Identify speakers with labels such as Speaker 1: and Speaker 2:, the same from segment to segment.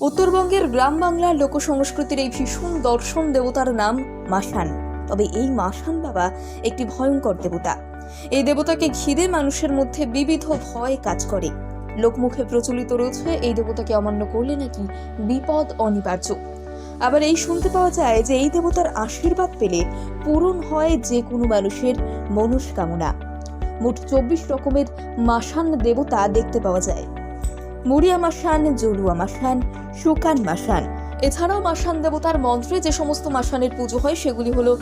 Speaker 1: উত্তরবঙ্গের গ্রাম বাংলার লোকসংস্কৃতির এই ভীষণ দর্শন দেবতার নাম মাসান। তবে এই মাসান বাবা একটি ভয়ঙ্কর দেবতা। এই দেবতাকে ঘিরে মানুষের মধ্যে বিবিধ ভয় কাজ করে। লোকমুখে প্রচলিত রয়েছে এই দেবতাকে অমান্য করলে নাকি বিপদ অনিবার্য। আবার এই শুনতে পাওয়া যায় যে এই দেবতার আশীর্বাদ পেলে পূরণ হয় যে কোনো মানুষের মনস্কামনা। মোট 24 রকমের মাসান দেবতা দেখতে পাওয়া যায়। মুড়িয়া মাসান, জলুয়া মাসান, শুকান মাসান। এছাড়াও মাসান দেবতার মন্ত্রে যে সমস্ত মাসানের পুজো হয় সেগুলি হলো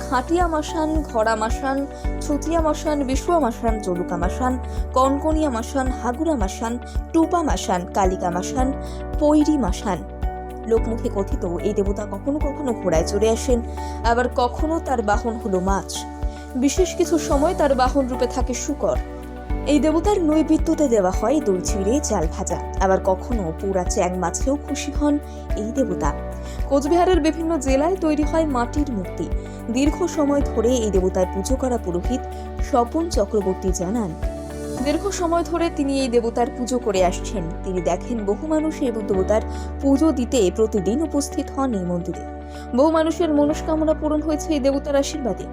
Speaker 1: খাটিয়া মাসান, ঘড়া মাসান, ছুতিয়া মাসান, বিশুয়া মাসান, জলুকা মাসান, কনকনিয়া মাসান, হাগুরা মাসান, টুপা মাসান, কালিকা মাসান, পৈরি মাসান। লোকমুখে কথিত এই দেবতা কখনো কখনো ঘোড়ায় চড়ে আসেন, আবার কখনো তার বাহন হলো মাছ। বিশেষ কিছু সময় তার বাহন রূপে থাকে শূকর। এই দেবতার নৈবেদ্যতে দেওয়া হয় দই চিড়ে, চাল ভাজা। আবার কখনো পুরা চ্যাং মাছেও খুশি হন এই দেবতা। কোচবিহারের বিভিন্ন জেলায় তৈরি হয় মাটির মূর্তি। দীর্ঘ সময় ধরে এই দেবতার পুজো করা পুরোহিত স্বপন চক্রবর্তী জানান, দীর্ঘ সময় ধরে তিনি এই দেবতার পুজো করে আসছেন। তিনি দেখেন বহু মানুষ এই দেবতার পুজো দিতে প্রতিদিন উপস্থিত হন এই মন্দিরে। বহু মানুষের মনস্কামনা পূরণ হয়েছে এই দেবতার আশীর্বাদে।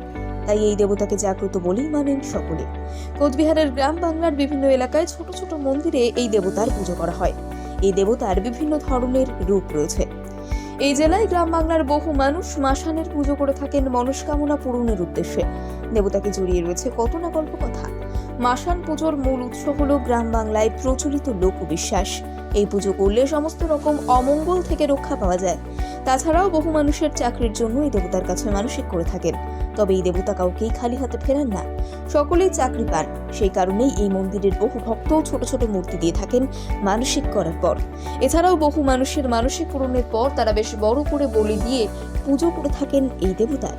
Speaker 1: তাই এই দেবতাকে জাগ্রত বলেই মানেন সকলে। কোচবিহারের গ্রাম বাংলার বিভিন্ন এলাকায় ছোট ছোট মন্দিরে এই দেবতার পুজো করা হয়। এই দেবতার বিভিন্ন ধরনের রূপ রয়েছে। এই জেলায় গ্রাম বাংলার বহু মানুষ মাসানের পুজো করে থাকেন মনস্কামনা পূরণের উদ্দেশ্যে। দেবতাকে জড়িয়ে রয়েছে কত না গল্প কথা। মাসান পুজোর মূল উৎস হলো গ্রাম বাংলায় প্রচলিত লোকবিশ্বাস। এই পুজো করলে সমস্ত রকম অমঙ্গল থেকে রক্ষা পাওয়া যায়। তাছাড়াও বহু মানুষের চাকরির জন্য এই দেবতার কাছে মানসিক করে থাকেন। তবে এই দেবতা কাউকেই খালি হাতে ফেরান না, সকলেই চাকরি পান। সেই কারণেই এই মন্দিরের বহু ভক্ত ছোট ছোট মূর্তি দিয়ে থাকেন মানসিক করার পর। এছাড়াও বহু মানুষের মানসিক পূরণের পর তারা বেশ বড় করে বলি দিয়ে পুজো করে থাকেন এই দেবতার।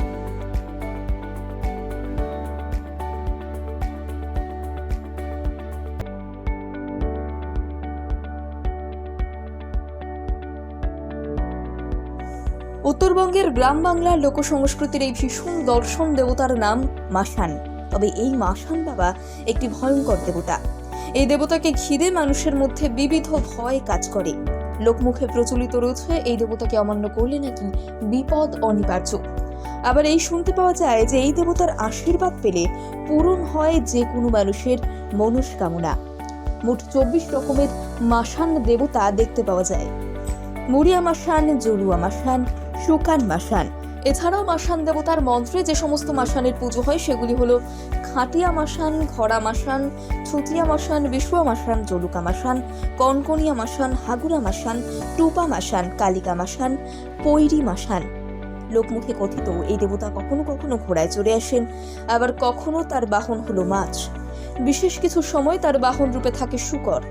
Speaker 1: উত্তরবঙ্গের গ্রাম বাংলার লোকসংস্কৃতির এই ভীষণ দর্শন দেবতার নাম মাসান। তবে এই মাসান বাবা একটি ভয়ঙ্কর দেবতা। এই দেবতাকে ঘিরে মানুষের মধ্যে বিবিধ ভয় কাজ করে। লোকমুখে প্রচলিত রয়েছে এই দেবতাকে অমান্য করলে নাকি বিপদ অনিবার্য। আবার এই শুনতে পাওয়া যায় যে এই দেবতার আশীর্বাদ পেলে পূরণ হয় যে কোনো মানুষের মনস্কামনা। মোট 24 রকমের মাসান দেবতা দেখতে পাওয়া যায়। মুড়িয়া মাসান, জলুয়া মাসান, শুকান মাসান। এছাড়াও মাসান দেবতার মন্ত্রে যে সমস্ত মাসানের পুজো হয় সেগুলি হলো খাটিয়া মাসান, ঘড়া মাসান, ছুতিয়া মাসান, বিশুয়া মাসান, জলুকা মাসান, কনকনিয়া মাসান, হাগুরা মাসান, টুপা মাসান, কালিকা মাসান, পৈরি মাসান। লোকমুখে কথিত এই দেবতা কখনো কখনো ঘোড়ায় চড়ে আসেন, আবার কখনো তার বাহন হলো মাছ। বিশেষ কিছু সময় তার বাহন রূপে থাকে শূকর।